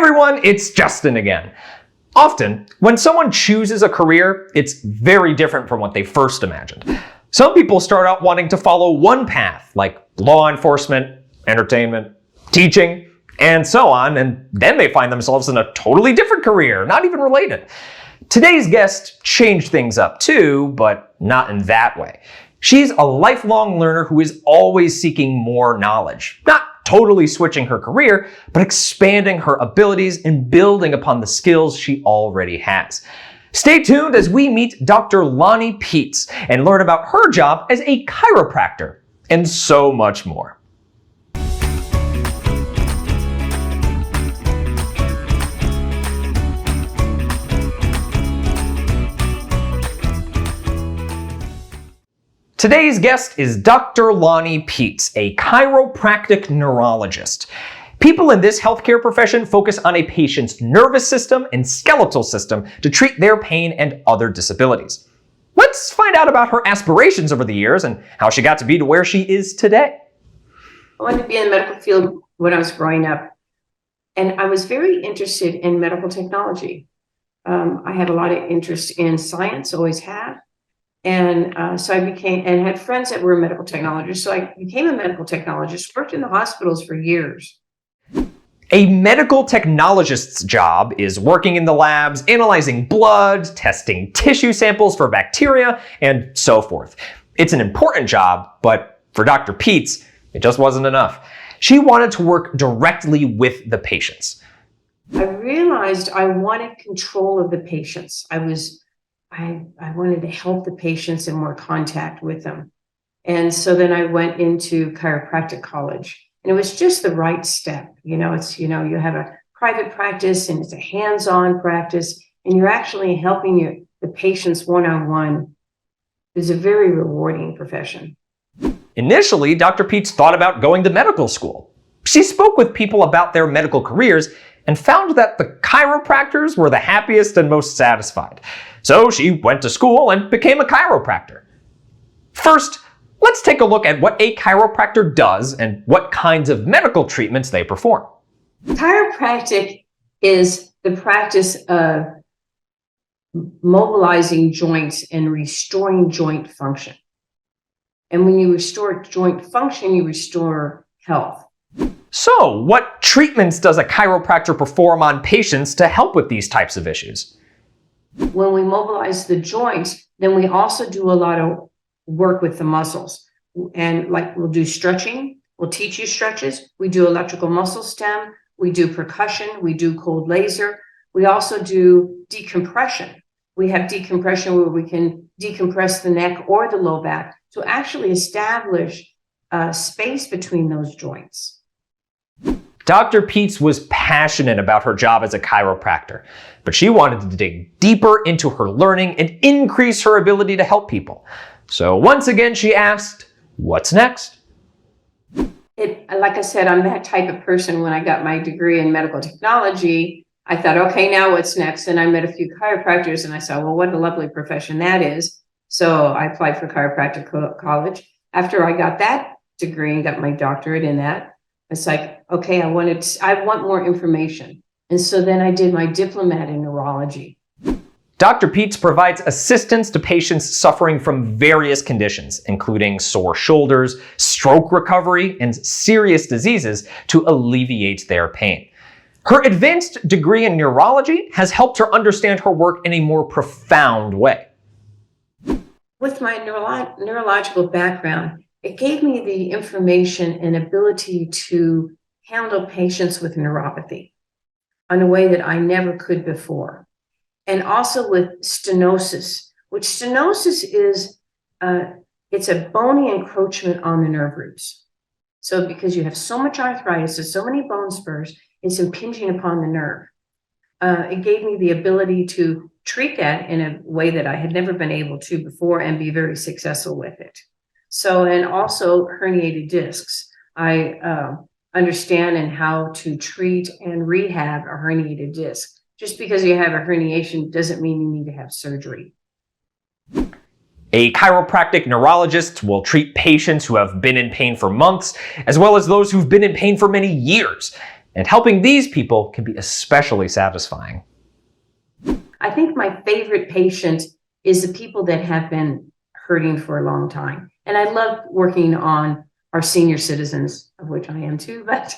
everyone, it's Justin again. Often, when someone chooses a career, it's very different from what they first imagined. Some people start out wanting to follow one path, like law enforcement, entertainment, teaching, and so on, and then they find themselves in a totally different career, not even related. Today's guest changed things up too, but not in that way. She's a lifelong learner who is always seeking more knowledge, not totally switching her career, but expanding her abilities and building upon the skills she already has. Stay tuned as we meet Dr. Lonnie Peetz and learn about her job as a chiropractor and so much more. Today's guest is Dr. Lonnie Peetz, a chiropractic neurologist. People in this healthcare profession focus on a patient's nervous system and skeletal system to treat their pain and other disabilities. Let's find out about her aspirations over the years and how she got to be to where she is today. I wanted to be in the medical field when I was growing up, and I was very interested in medical technology. I had a lot of interest in science, always have. And so I became, and had friends that were medical technologists. So I became a medical technologist, worked in the hospitals for years. A medical technologist's job is working in the labs, analyzing blood, testing tissue samples for bacteria, and so forth. It's an important job, but for Dr. Peetz, it just wasn't enough. She wanted to work directly with the patients. I realized I wanted control of the patients. I wanted to help the patients and more contact with them. And so then I went into chiropractic college, and it was just the right step. You have a private practice and it's a hands-on practice, and you're actually helping the patients one-on-one. It's a very rewarding profession. Initially, Dr. Peetz thought about going to medical school. She spoke with people about their medical careers and found that the chiropractors were the happiest and most satisfied. So she went to school and became a chiropractor. First, let's take a look at what a chiropractor does and what kinds of medical treatments they perform. Chiropractic is the practice of mobilizing joints and restoring joint function. And when you restore joint function, you restore health. So, what treatments does a chiropractor perform on patients to help with these types of issues? When we mobilize the joints, then we also do a lot of work with the muscles. And like we'll do stretching, we'll teach you stretches. We do electrical muscle stem, we do percussion, we do cold laser. We also do decompression. We have decompression where we can decompress the neck or the low back to actually establish space between those joints. Dr. Peetz was passionate about her job as a chiropractor, but she wanted to dig deeper into her learning and increase her ability to help people. So once again, she asked, what's next? Like I said, I'm that type of person. When I got my degree in medical technology, I thought, okay, now what's next? And I met a few chiropractors and I saw, well, what a lovely profession that is. So I applied for chiropractic college. After I got that degree and got my doctorate in that, it's like, okay, I want more information. And so then I did my diplomat in neurology. Dr. Peetz provides assistance to patients suffering from various conditions, including sore shoulders, stroke recovery, and serious diseases to alleviate their pain. Her advanced degree in neurology has helped her understand her work in a more profound way. With my neurological background, it gave me the information and ability to handle patients with neuropathy in a way that I never could before. And also with stenosis, which stenosis is, it's a bony encroachment on the nerve roots. So because you have so much arthritis, there's so many bone spurs, it's impinging upon the nerve. It gave me the ability to treat that in a way that I had never been able to before and be very successful with it. So, and also herniated discs. I understand and how to treat and rehab a herniated disc. Just because you have a herniation doesn't mean you need to have surgery. A chiropractic neurologist will treat patients who have been in pain for months, as well as those who've been in pain for many years. And helping these people can be especially satisfying. I think my favorite patient is the people that have been hurting for a long time. And I love working on our senior citizens, of which I am too, but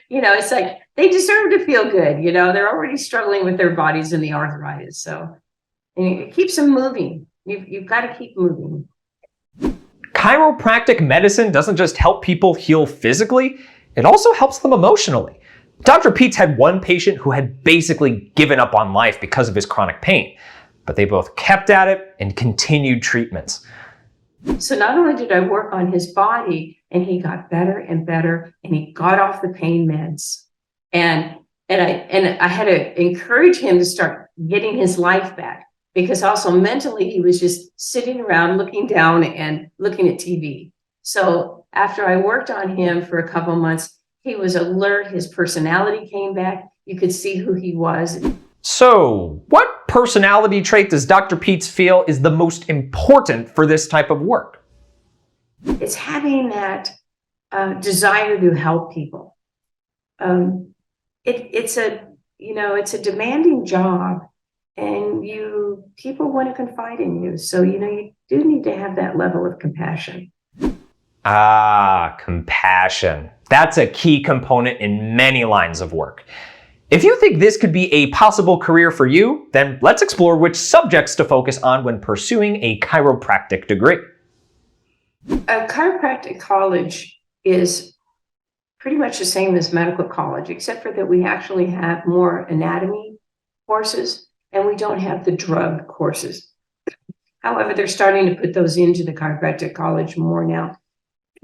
it's like they deserve to feel good. They're already struggling with their bodies and the arthritis. So it keeps them moving. You've got to keep moving. Chiropractic medicine doesn't just help people heal physically, it also helps them emotionally. Dr. Peetz had one patient who had basically given up on life because of his chronic pain, but they both kept at it and continued treatments. So not only did I work on his body, and he got better and better, and he got off the pain meds, and I had to encourage him to start getting his life back, because also mentally he was just sitting around looking down and looking at TV. So after I worked on him for a couple months, he was alert, his personality came back, you could see who he was. So, what personality trait does Dr. Peetz feel is the most important for this type of work? It's having that desire to help people. It's a demanding job, and people want to confide in you. So, you do need to have that level of compassion. Ah, compassion. That's a key component in many lines of work. If you think this could be a possible career for you, then let's explore which subjects to focus on when pursuing a chiropractic degree. A chiropractic college is pretty much the same as medical college, except for that we actually have more anatomy courses and we don't have the drug courses. However, they're starting to put those into the chiropractic college more now,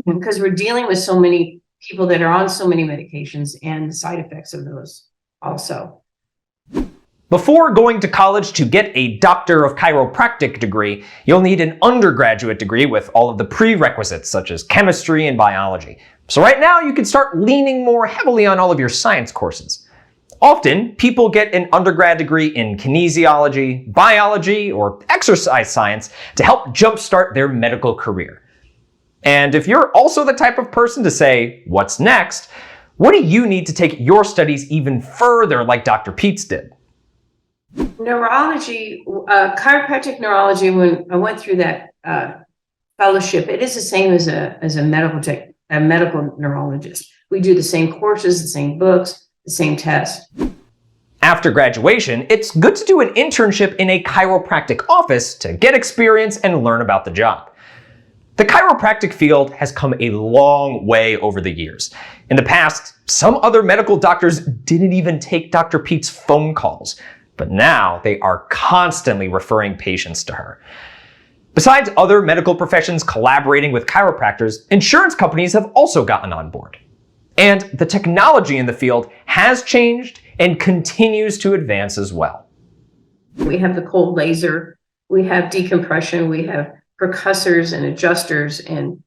because we're dealing with so many people that are on so many medications and the side effects of those also. Before going to college to get a Doctor of Chiropractic degree, you'll need an undergraduate degree with all of the prerequisites such as chemistry and biology. So right now you can start leaning more heavily on all of your science courses. Often, people get an undergrad degree in kinesiology, biology, or exercise science to help jumpstart their medical career. And if you're also the type of person to say, what's next? What do you need to take your studies even further like Dr. Peetz did? Neurology, chiropractic neurology, when I went through that fellowship, it is the same as a medical neurologist. We do the same courses, the same books, the same tests. After graduation, it's good to do an internship in a chiropractic office to get experience and learn about the job. The chiropractic field has come a long way over the years. In the past, some other medical doctors didn't even take Dr. Peetz' phone calls, but now they are constantly referring patients to her. Besides other medical professions collaborating with chiropractors, insurance companies have also gotten on board. And the technology in the field has changed and continues to advance as well. We have the cold laser, we have decompression, we have percussors and adjusters and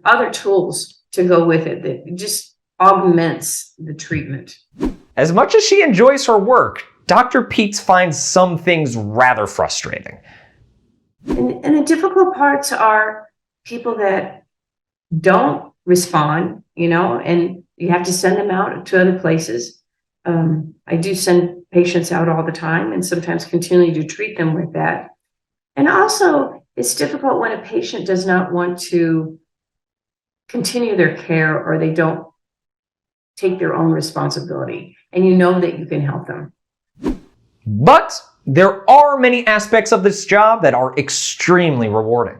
other tools to go with it that just augments the treatment. As much as she enjoys her work, Dr. Peetz finds some things rather frustrating. And the difficult parts are people that don't respond, and you have to send them out to other places. I do send patients out all the time and sometimes continue to treat them with that. And also, it's difficult when a patient does not want to continue their care or they don't take their own responsibility, and you know that you can help them. But there are many aspects of this job that are extremely rewarding.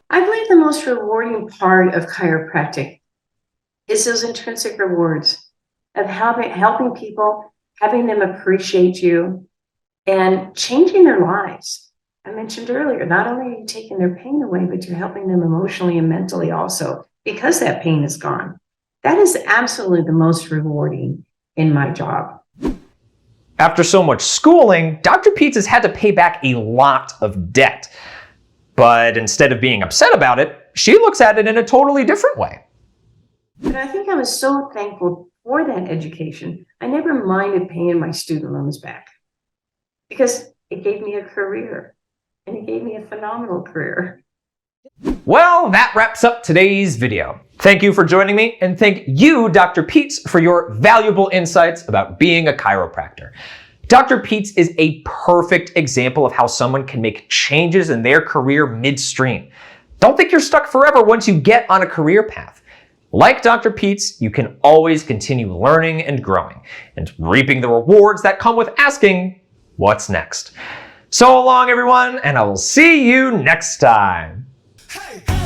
I believe the most rewarding part of chiropractic is those intrinsic rewards of helping people, having them appreciate you, and changing their lives. I mentioned earlier, not only are you taking their pain away, but you're helping them emotionally and mentally also, because that pain is gone. That is absolutely the most rewarding in my job. After so much schooling, Dr. Peetz has had to pay back a lot of debt. But instead of being upset about it, she looks at it in a totally different way. But I think I was so thankful for that education. I never minded paying my student loans back because it gave me a career. And it gave me a phenomenal career. Well, that wraps up today's video. Thank you for joining me, and thank you, Dr. Peetz, for your valuable insights about being a chiropractor. Dr. Peetz is a perfect example of how someone can make changes in their career midstream. Don't think you're stuck forever once you get on a career path. Like Dr. Peetz, you can always continue learning and growing, and reaping the rewards that come with asking, what's next? So long, everyone, and I will see you next time. Hey, hey.